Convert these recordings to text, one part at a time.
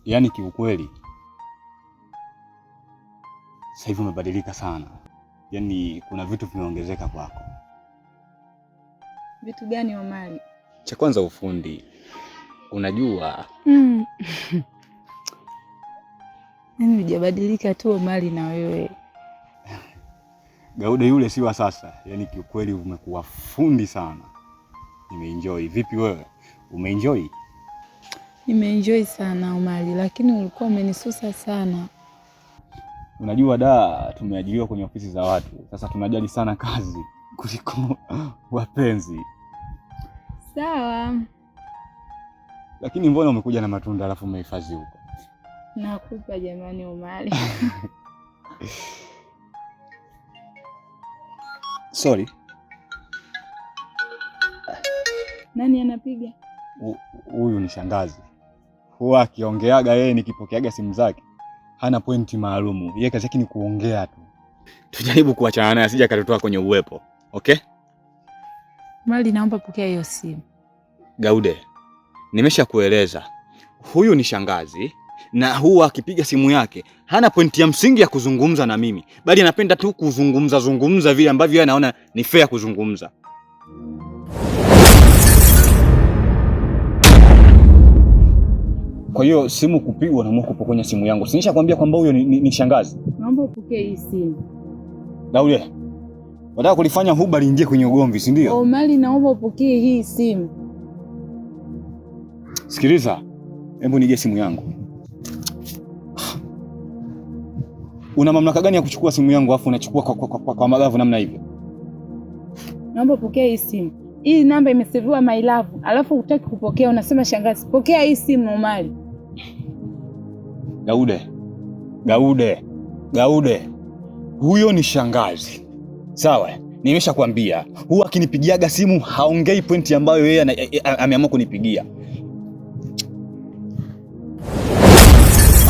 Yaani kiukweli sasa hivi umebadilika sana. Yaani kuna vitu vimeongezeka kwako. Vitu gani Omari? Cha kwanza ufundi. Unajua Mimi hujabadilika tu Omari na wewe. Gaude yule si wa sasa. Yaani kiukweli umekuwa fundi sana. Nimeenjoy. Vipi wewe? Umeenjoy? Nimeenjoy sana Omari, lakini ulikuwa umenisusa sana. Unajua tumeajiriwa kwenye ofisi za watu. Sasa tunajali sana kazi kuliko wapenzi. Sawa. Lakini mbona umekuja na matunda alafu umehifadhi huko? Nakupa jamani Omari. Sorry. Nani anapiga? Huyu ni shangazi. Huwa akiongeaga yeye nikipokeaga simu zake. Hana pointi maalumu. Yeye kazi yake ni kuongea tu. Tujaribu kuachana naye asije akatutoa kwenye uwepo. Okay? Omari, naomba pokea hiyo simu. Gaude, nimeshakueleza. Huyu ni shangazi na huwa akipiga simu yake hana pointi ya msingi ya kuzungumza na mimi, bali anapenda tu kuzungumza vile ambavyo yeye anaona ni fair kuzungumza. Kwa hiyo simu kupigwa na mko kwenye simu yangu. Sinisha kwambia kwamba huyo ni shangazi. Naomba upokee hii simu. Gaude, wataka kulifanya huba liingie kwenye ugomvi, si ndio? Omari, naomba upokee hii simu. Sikiliza. Hebu nije simu yangu. Una mamlaka gani ya kuchukua simu yangu afu unachukua kwa magavu namna hivyo? Naomba pokea hii simu. Hii namba imeseviwa my love. Alafu hutaki kupokea, unasema shangazi. Pokea hii simu Omari. Gaude. Huyo ni shangazi. Sawa? Nimeshakwambia, huwa akinipigiaga simu haongei pointi ambayo yeye ameamua kunipigia.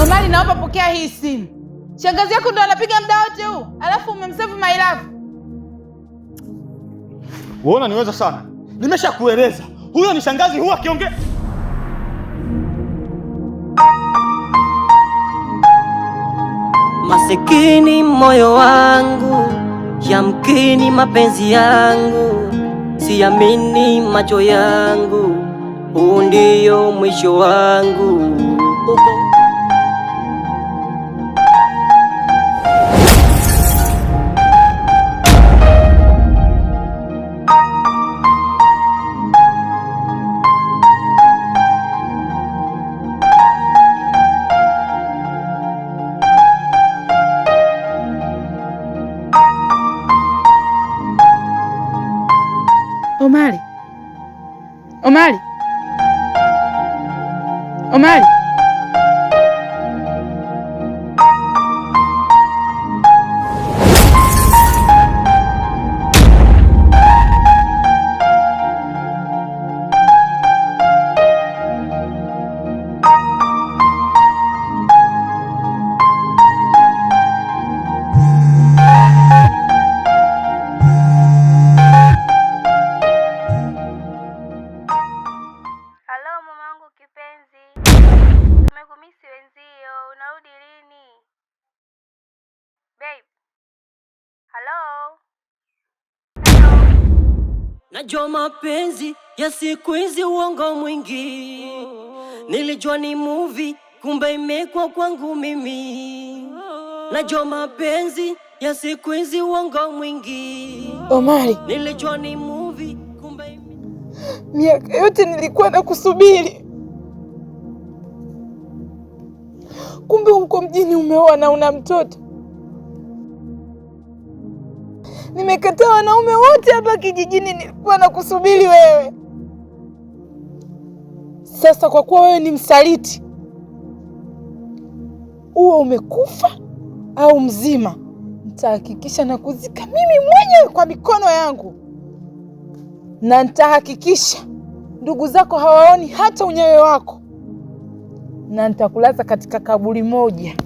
Omari, naomba pokea hii simu. Shangazi yako ndo anapiga muda wote huu, alafu umemsave my love. Uona niweza sana. Nimeshakueleza. Huyo ni shangazi, huwa akiongea. Masikini moyo wangu, yamkini mapenzi yangu, siamini macho yangu, huu ndio mwisho wangu. Omari. Najua mapenzi ya siku hizi uongo mwingi. Nilijua ni movie, kumbe imekuwa kwangu mimi. Najua mapenzi ya siku hizi uongo mwingi. Omari, nilijua ni movie, kumbe miaka yote nilikuwa nakusubiri. Kumbe uko mjini umeoa na una mtoto. Nimekataa wanaume wote hapa kijijini, nilikuwa nakusubiri wewe. Sasa kwa kuwa wewe ni msaliti, uwe umekufa au mzima, nitahakikisha na kuzika mimi mwenyewe kwa mikono yangu. Na nitahakikisha ndugu zako hawaoni hata unyayo wako. Na nitakulaza katika kaburi moja.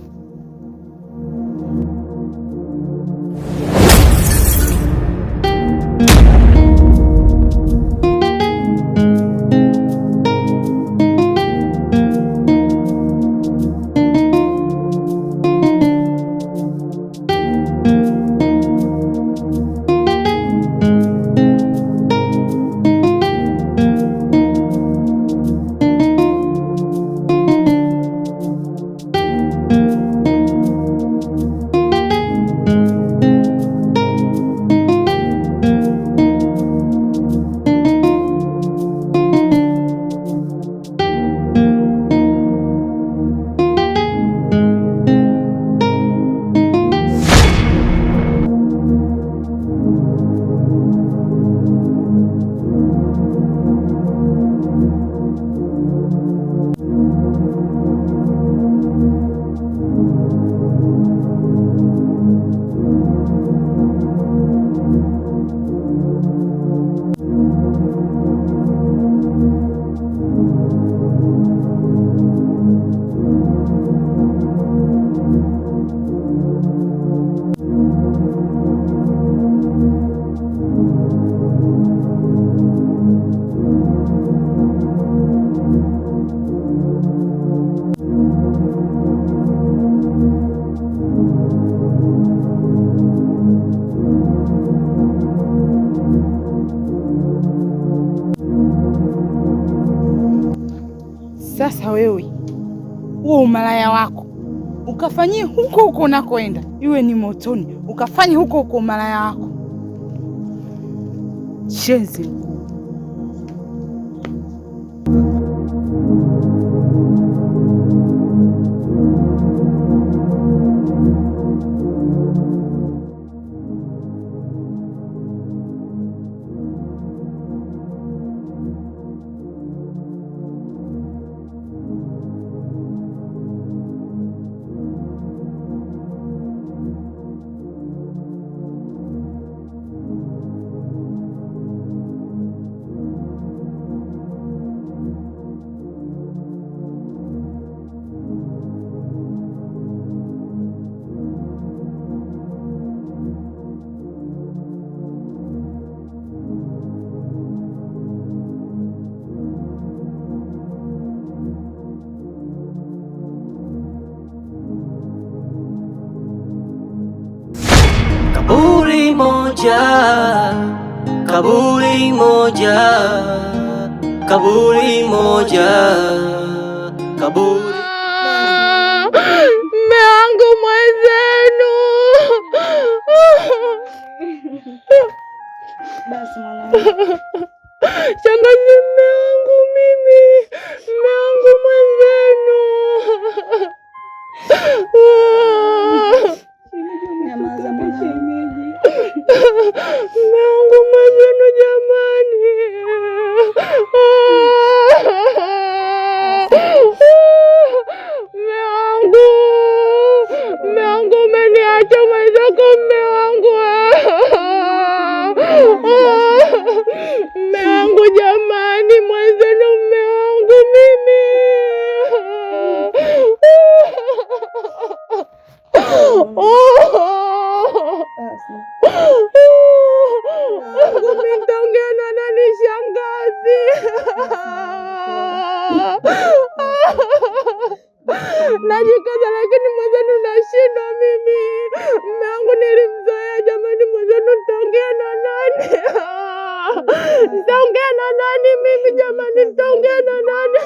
Sasa wewe huo umalaya wako ukafanyie huko huko unakoenda, iwe ni motoni, ukafanye huko huko umalaya wako. Shenzi. Kaburi moja, kaburi moja, kaburi moja, kaburi. Mme wangu mwenzenu. Basi mwanangu. Shangazi, mme wangu mimi, mme wangu mwenzenu. Nyamaza mwanangu. Mme wangu mwenzenu jamani. Mme wangu umeniacha mwenzako, mme wangu. Mme wangu jamani, mwenzenu mme wangu mimi. Mimi nitaongea na nani shangazi? Najikaza lakini mwenzenu nashindwa mimi. Mume wangu nilimzoea jamani, mwenzenu nitaongea na nani? Nitaongea na nani mimi jamani, nitaongea na nani?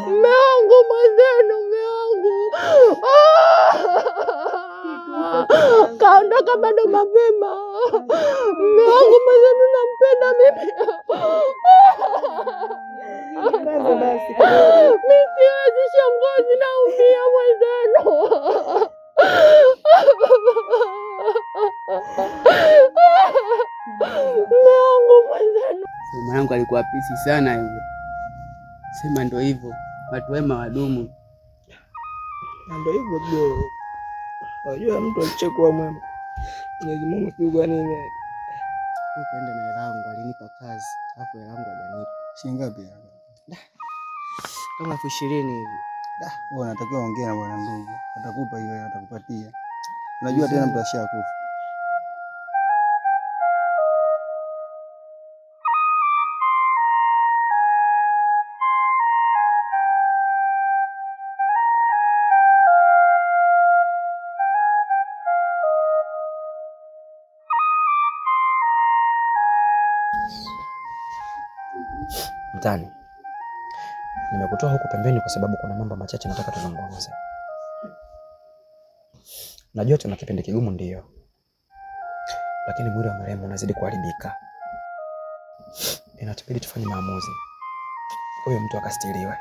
Mume wangu mwenzenu, mume wangu kaondoka bado mapema. Mume wangu mwenzenu nampenda mimi. Basi. Mimi siwezi shangazi, naumia mwenzenu. Mume wangu mwenzenu. Mwanangu alikuwa pisi sana yule. Sema ndo hivyo, watu wema wadumu. Ndio hivyo bro. Unajua mtu alichekuwa mwema. Mwenyezi Mungu si kwa nini? Ukaenda na hela yangu, alinipa kazi, alafu hela yangu hajanipa. Shilingi ngapi? Kama 20,000 hivi. Wewe unatakiwa ongea na bwana ndugu. Atakupa hiyo, atakupatia. Unajua tena mtu ashakufa. Mtani, nimekutoa huku pembeni kwa sababu kuna mambo machache nataka tuzungumze. Najua tuna kipindi kigumu ndiyo, lakini mwili wa marehemu unazidi kuharibika. Inatubidi tufanye maamuzi, huyo mtu akastiriwe.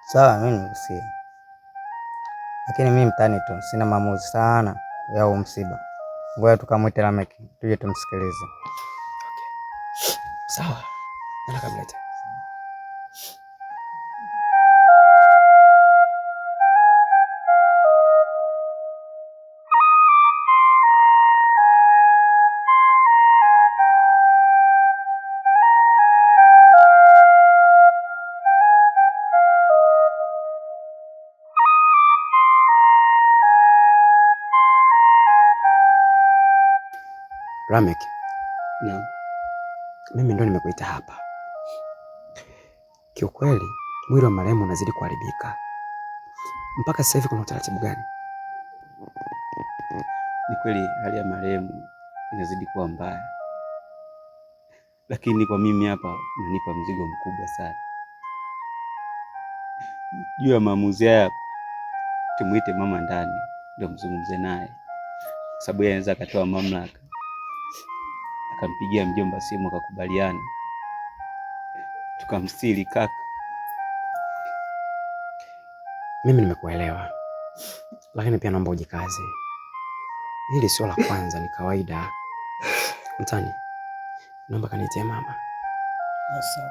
Sawa, mimi nikusikia, lakini mimi Mtani tu sina maamuzi sana ya huu msiba. Ngoja tukamwite Lameki tuje tumsikilize. Okay. Sawa. Nana kamlete. Lamek. Naam. Mimi ndo nimekuita hapa. Kiukweli mwili wa marehemu unazidi kuharibika. Mpaka sasa hivi kuna utaratibu gani? Ni kweli hali ya marehemu inazidi kuwa mbaya, lakini kwa mimi hapa unanipa mzigo mkubwa sana. Juu ya maamuzi haya tumuite mama ndani ndio mzungumze naye, kwa sababu yeye anaweza akatoa mamlaka, akampigia mjomba simu akakubaliana, tukamstiri kaka. Mimi nimekuelewa, lakini pia naomba ujikaze. Hili sio la kwanza, ni kawaida. Mtani, naomba kanitie mama. Sawa.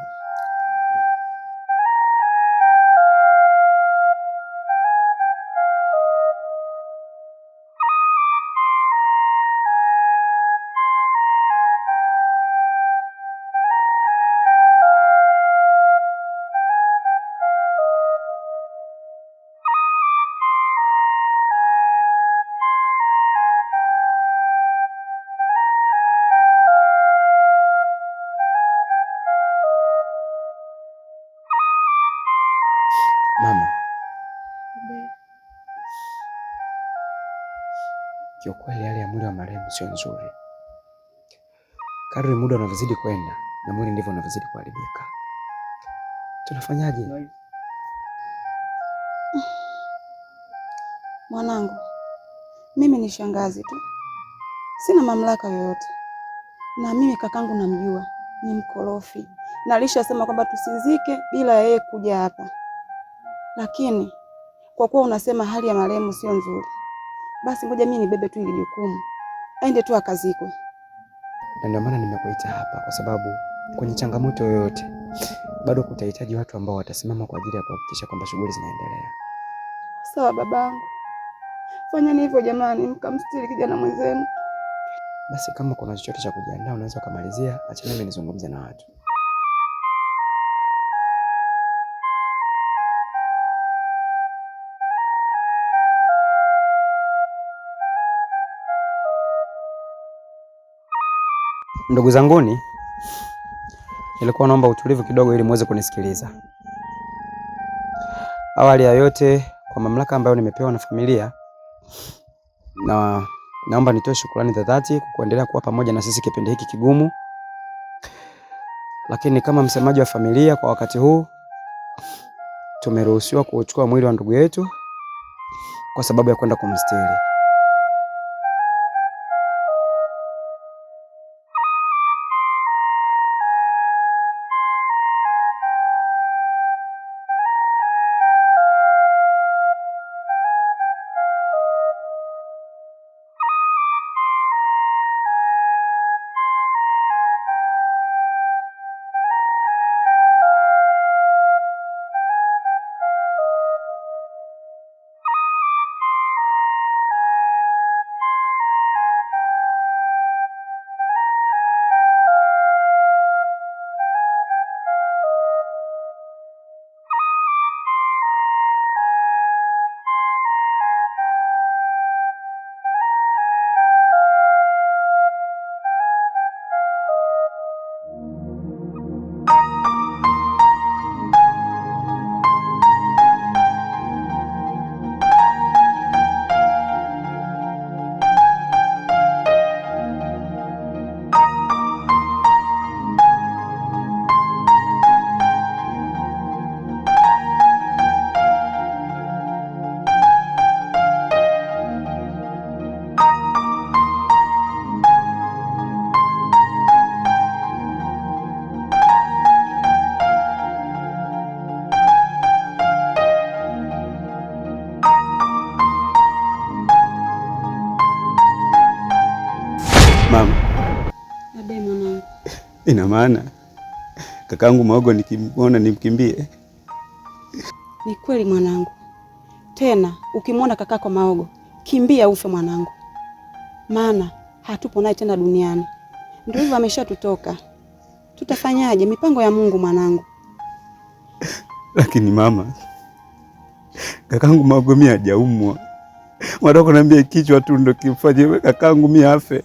Mama, kiukweli hali ya mwili wa marehemu sio nzuri. Kadri muda unavyozidi kwenda na mwili ndivyo unavyozidi kuharibika. Tunafanyaje? Mwanangu, mimi ni shangazi tu, sina mamlaka yoyote. Na mimi kakangu namjua, ni mkorofi, na alishasema kwamba tusizike bila yeye kuja hapa. Lakini kwa kuwa unasema hali ya marehemu sio nzuri, basi ngoja mimi nibebe tu ile jukumu, aende tu akazikwe. Na ndio maana nimekuita hapa, kwa sababu kwenye changamoto yoyote bado kutahitaji watu ambao watasimama kwa ajili ya kuhakikisha kwamba shughuli zinaendelea. Sawa babangu, fanyeni hivyo jamani, mkamstiri kijana mwenzenu. Basi kama kuna chochote cha kujiandaa unaweza kumalizia, acha mimi nizungumze na watu. Ndugu zanguni, nilikuwa naomba utulivu kidogo ili muweze kunisikiliza. Awali ya yote, kwa mamlaka ambayo nimepewa na familia, naomba nitoe shukrani za dhati kwa kuendelea kuwa pamoja na sisi kipindi hiki kigumu. Lakini kama msemaji wa familia kwa wakati huu, tumeruhusiwa kuchukua mwili wa ndugu yetu kwa sababu ya kwenda kumstiri. Mama, Abe mwanangu, ina maana kakangu Maogo nikimwona nimkimbie? ni kweli mwanangu. Tena ukimwona kakako Maogo, kimbia ufe mwanangu, maana hatupo naye tena duniani. Ndio hivyo, ameshatutoka. Tutafanyaje? Mipango ya Mungu mwanangu. Lakini mama, kakangu Maogo mimi hajaumwa. Mwadako naambia kichwa tu ndo kimfanye kakangu mimi afe.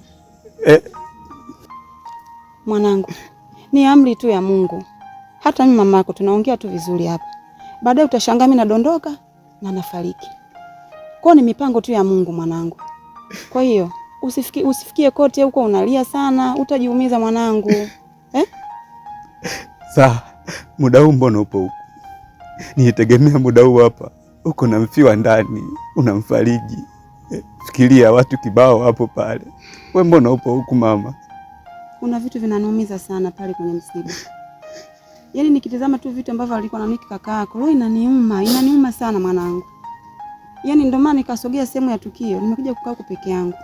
Mwanangu, ni amri tu ya Mungu. Hata mimi mamako tunaongea tu vizuri hapa, baadaye utashangaa mimi nadondoka na nafariki. Kwa ni mipango tu ya Mungu mwanangu. Kwa hiyo usifikie kote huko unalia sana, utajiumiza mwanangu. Sawa, muda huu mbona upo huku? Nitegemea muda huu hapa uko na mfiwa ndani, unamfariji. Fikiria watu kibao hapo pale. Wewe mbona upo huku mama? Kuna vitu vinaniumiza sana pale kwenye msiba. Yaani nikitazama tu vitu ambavyo alikuwa anamiki kaka yako, roho inaniuma sana mwanangu. Yaani ndio maana nikasogea sehemu ya tukio, nimekuja kukaa huko peke yangu.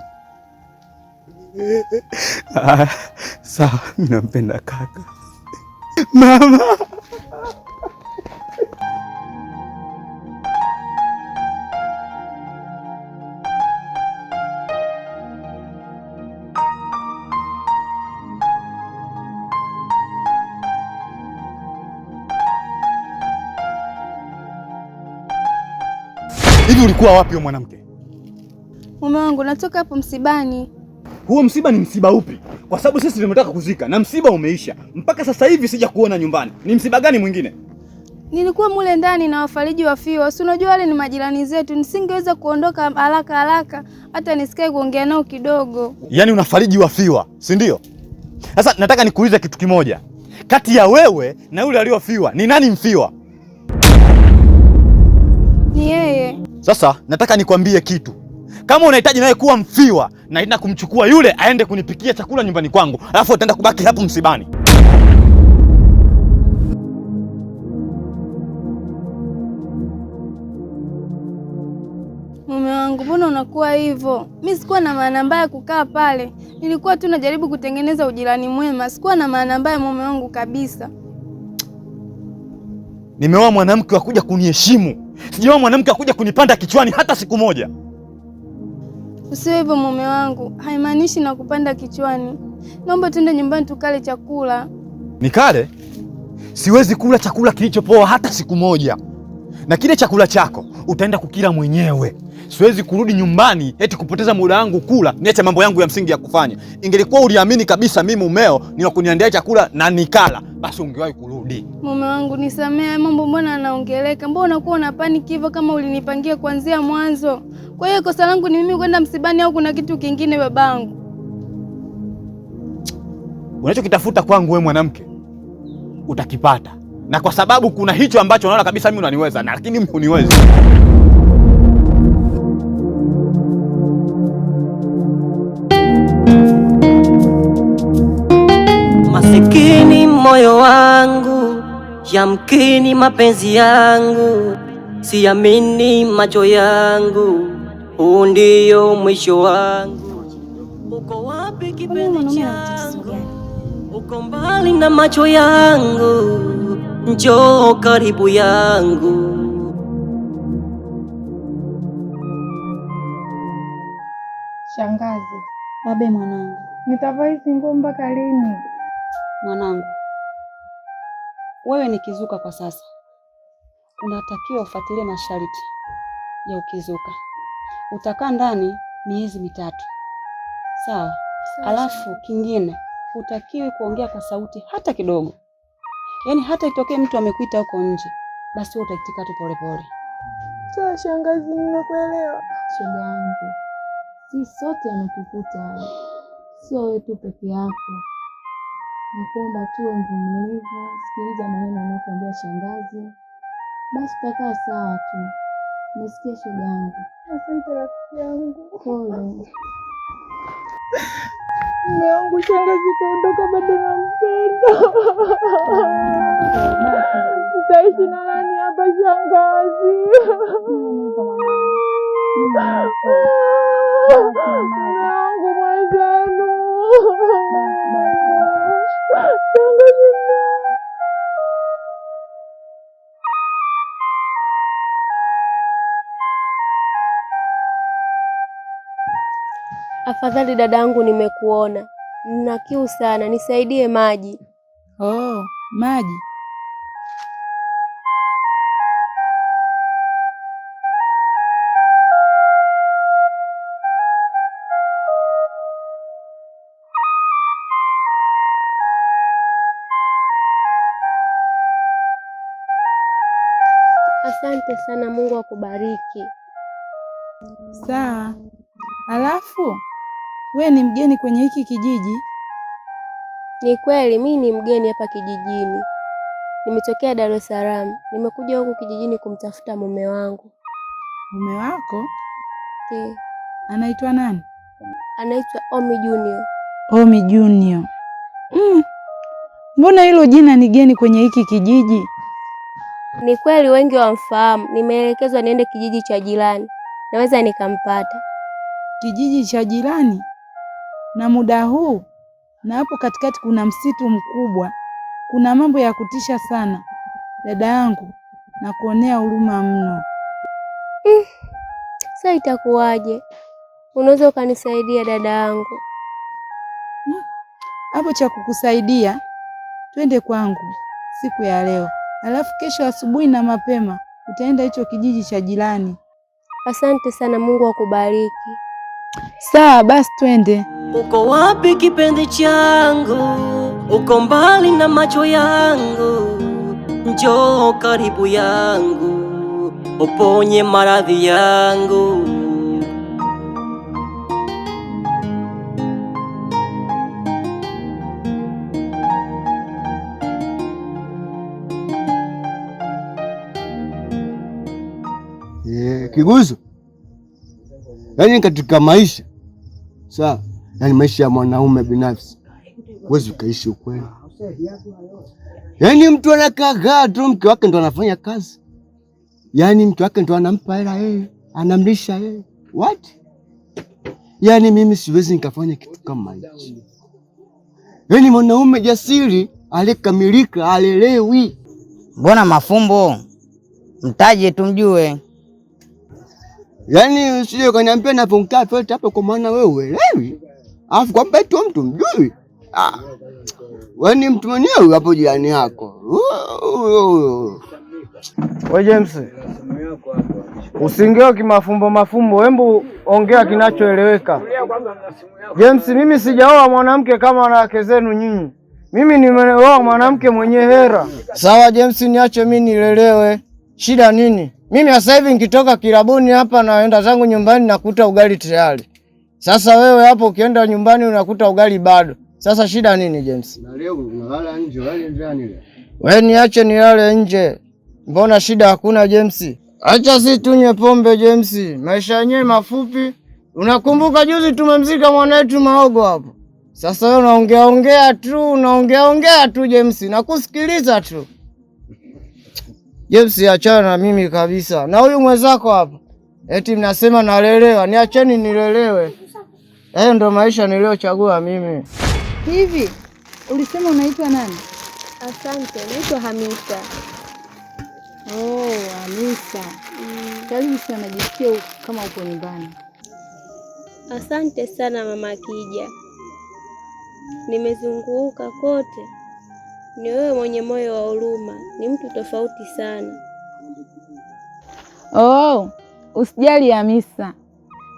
Sawa, mimi nampenda kaka. Mama. Hivi ulikuwa wapi wewe mwanamke? Mume wangu, natoka hapo msibani. Huo msiba ni msiba upi? Kwa sababu sisi tumetaka kuzika na msiba umeisha. Mpaka sasa hivi sija kuona nyumbani. Ni msiba gani mwingine? Nilikuwa mule ndani na wafariji wafiwa. Si unajua wale ni majirani zetu. Nisingeweza kuondoka haraka hata nisikae kuongea nao kidogo. Yaani unafariji wafiwa, si ndio? Sasa nataka nikuulize kitu kimoja. Kati ya wewe na yule aliyofiwa, ni nani mfiwa? Ni yeye. Sasa nataka nikwambie kitu. Kama unahitaji nawe kuwa mfiwa, naenda kumchukua yule aende kunipikia chakula nyumbani kwangu, alafu utaenda kubaki hapo msibani. Mume wangu, mbona unakuwa hivyo? Mimi sikuwa na maana mbaya kukaa pale. Nilikuwa tu najaribu kutengeneza ujirani mwema. Sikuwa na maana mbaya mume wangu kabisa. Nimeoa mwanamke wa kuja kuniheshimu. Sijaoa mwanamke wa kuja kunipanda kichwani hata siku moja. Usiwe hivyo mume wangu. Haimaanishi na kupanda kichwani. Naomba tuende nyumbani tukale chakula. Nikale? Siwezi kula chakula kilichopoa hata siku moja. Na kile chakula chako utaenda kukila mwenyewe. Siwezi kurudi nyumbani eti kupoteza muda wangu kula, niache mambo yangu ya msingi ya kufanya. Ingelikuwa uliamini kabisa mimi mumeo ni wa kuniandalia chakula na nikala, basi ungewahi kurudi. Mume wangu nisamee, mambo mbona anaongeleka? Mbona unakuwa una panic hivyo kama ulinipangia kuanzia mwanzo? Kwa hiyo kosa langu ni mimi kwenda msibani au kuna kitu kingine babangu? Unachokitafuta kwangu wewe mwanamke utakipata. Na kwa sababu kuna hicho ambacho unaona kabisa mimi unaniweza, na lakini mimi uniwezi. Masikini moyo wangu, yamkini mapenzi yangu, siamini macho yangu, huu ndio mwisho wangu. Uko wapi kipenzi changu? Uko mbali na macho yangu, njoo karibu yangu. Shangazi. Babe mwanangu. Nitavaa hizi nguo mpaka lini? Mwanangu, wewe ni kizuka kwa sasa. Unatakiwa ufuatilie masharti ya ukizuka. Utakaa ndani miezi 3. Sawa? Alafu kingine, hutakiwi kuongea kwa sauti hata kidogo. Yaani hata itokee mtu amekuita huko nje, basi wewe utaitika tu polepole. Sawa shangazi, nimekuelewa. Shoga yangu, si sote ametukuta haya, sio wewe tu peke yako. Nakuomba tuwe mvumilivu, sikiliza maneno anayokuambia shangazi, basi tutakaa sawa tu. Umesikia shoga yangu? Asante rafiki yangu. Pole. Mume wangu shangazi kaondoka, bado nampenda. Nitaishi na nani hapa shangazi? Mume wangu mwenzenu. Afadhali dadangu, nimekuona. Nina kiu sana, nisaidie maji. Oh, maji. Asante sana, Mungu akubariki. Sawa. Alafu we ni mgeni kwenye hiki kijiji? Ni kweli mimi ni mgeni hapa kijijini. Nimetokea Dar es Salaam. Nimekuja huku kijijini kumtafuta mume wangu. Mume wako? Ndiyo. Anaitwa nani? Anaitwa Omi Junior. Omi Junior. Mbona hilo jina ni geni kwenye hiki kijiji? Ni kweli wengi wamfahamu. Nimeelekezwa niende kijiji cha jirani. Naweza nikampata. Kijiji cha jirani? Na muda huu? Na hapo katikati kuna msitu mkubwa. Kuna mambo ya kutisha sana. Dada yangu, na kuonea huruma mno. Sasa itakuwaje? Unaweza ukanisaidia dada yangu? Hapo cha kukusaidia, twende kwangu siku ya leo. Alafu kesho asubuhi na mapema utaenda hicho kijiji cha jirani. Asante sana, Mungu akubariki. Sawa basi twende. Uko wapi kipenzi changu? Uko mbali na macho yangu. Njoo karibu yangu, uponye maradhi yangu. Kiguzo, yaani katika maisha sawa, yaani maisha ya mwanaume binafsi huwezi ukaishi ukweli. Yaani mtu anakaa tu, mke wake ndo anafanya kazi, yaani mke wake ndo anampa hela yeye, anamlisha yeye. What? Yaani mimi siwezi nikafanya kitu kama hicho. Yaani mwanaume jasiri alikamilika alelewi. Mbona mafumbo? Mtaje tumjue. Yaani usije ukaniambia naponkaa yote hapo kwa maana wewe uelewi. Alafu kwa betu mtu mjui. Wewe ni mtu mwenyewe hapo jirani yako. Wewe James, usiongee kimafumbo mafumbo, hembu ongea kinachoeleweka. James, mimi sijaoa mwanamke kama wanawake zenu nyinyi. Mimi nimeoa mwanamke mwenye hera. Sawa James, niache mimi nilelewe. Shida nini? Mimi sasa hivi nikitoka kilabuni hapa naenda zangu nyumbani nakuta ugali tayari. Sasa wewe hapo ukienda nyumbani unakuta ugali bado. Sasa shida nini James? Na leo unalala nje, wale ndani. Wewe niache nilale nje. Mbona shida hakuna James? Acha si tunywe pombe James. Maisha yenyewe mafupi. Unakumbuka juzi tumemzika mwanetu Maogo hapo. Sasa wewe unaongea tu James. Nakusikiliza tu. James, achana na mimi kabisa. Na huyu mwenzako hapa. Eti mnasema nalelewa. Niacheni nilelewe. Hayo ndo maisha niliochagua mimi. Hivi, ulisema unaitwa nani? Asante, naitwa Hamisa. Hamisa. Karibu sana, jisikie kama uko nyumbani. Asante sana mama Kija. Nimezunguka kote. Ni wewe mwenye moyo wa huruma, ni mtu tofauti sana. Usijali Hamisa.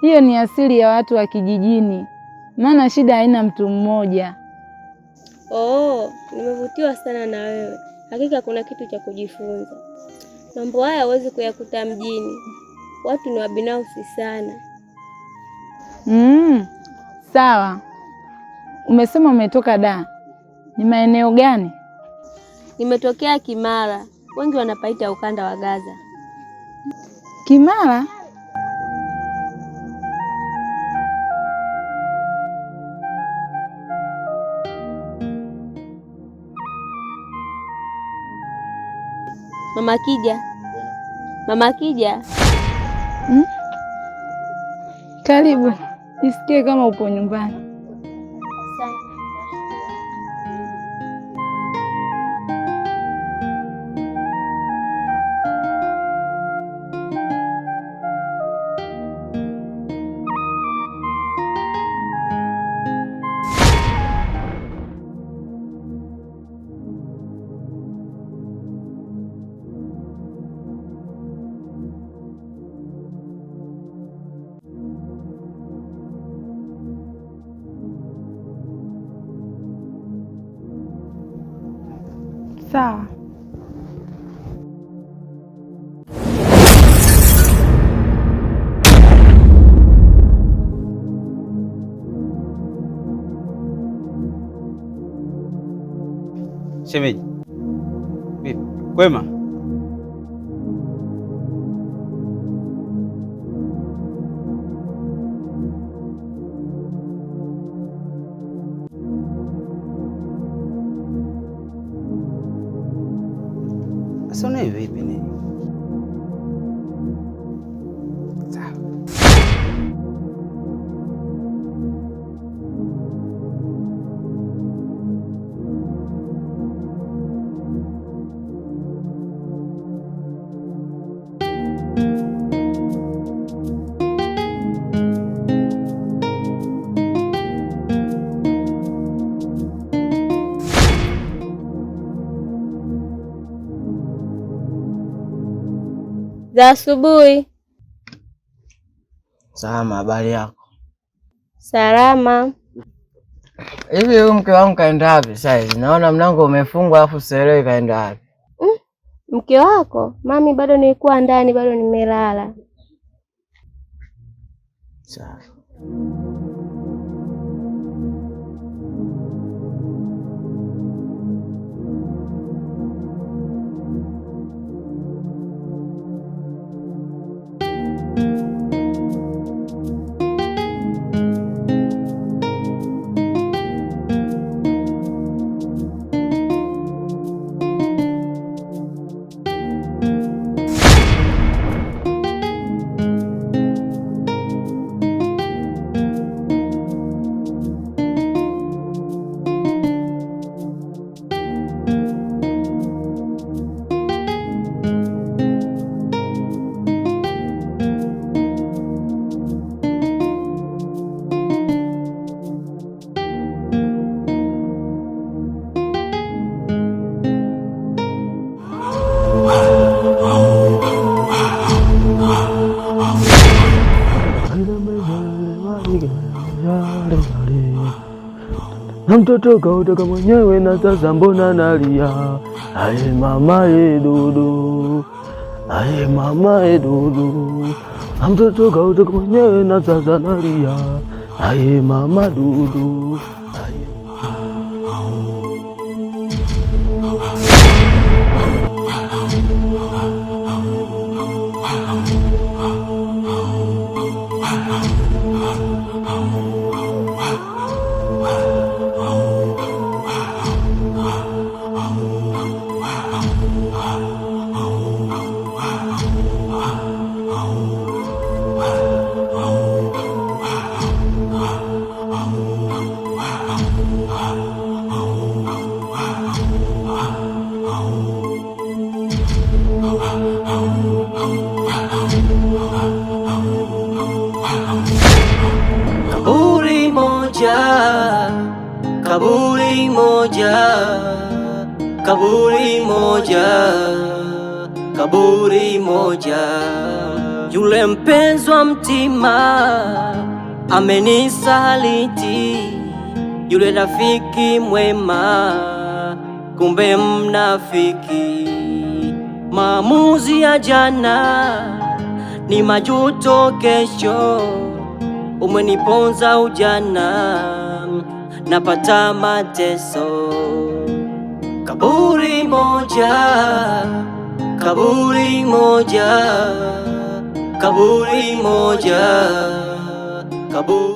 Hiyo ni asili ya watu wa kijijini. Maana shida haina mtu mmoja. Nimevutiwa sana na wewe. Hakika kuna kitu cha kujifunza. Mambo haya huwezi kuyakuta mjini. Watu ni wabinafsi sana. Sawa. Umesema umetoka Dar. Ni maeneo gani? Nimetokea Kimara. Wengi wanapaita ukanda wa Gaza. Kimara? Mama Kija. Karibu. Nisikie kama upo nyumbani. Sawa. Shemeji. Vipi? Kwema? Sasa vipi ni? Za asubuhi. Salama, habari yako? Salama. Hivi huyu mke wangu kaenda wapi sasa? Naona mlango umefungwa afu sielewi kaenda wapi. Mke wako? Mami bado nilikuwa ndani, bado nimelala. Sawa. Na mtoto kautaka mwenyewe na sasa mbona nalia? Aye mama Dudu, aye mama Dudu. Na mtoto kautaka mwenyewe na sasa nalia. Aye mama Dudu. Kaburi moja, kaburi moja, kaburi moja, kaburi moja. Yule mpenzi wa mtima amenisaliti, yule rafiki mwema kumbe mnafiki. Maamuzi ya jana ni majuto kesho, umeniponza ujana, napata mateso. Kaburi moja, kaburi moja, kaburi moja, kaburi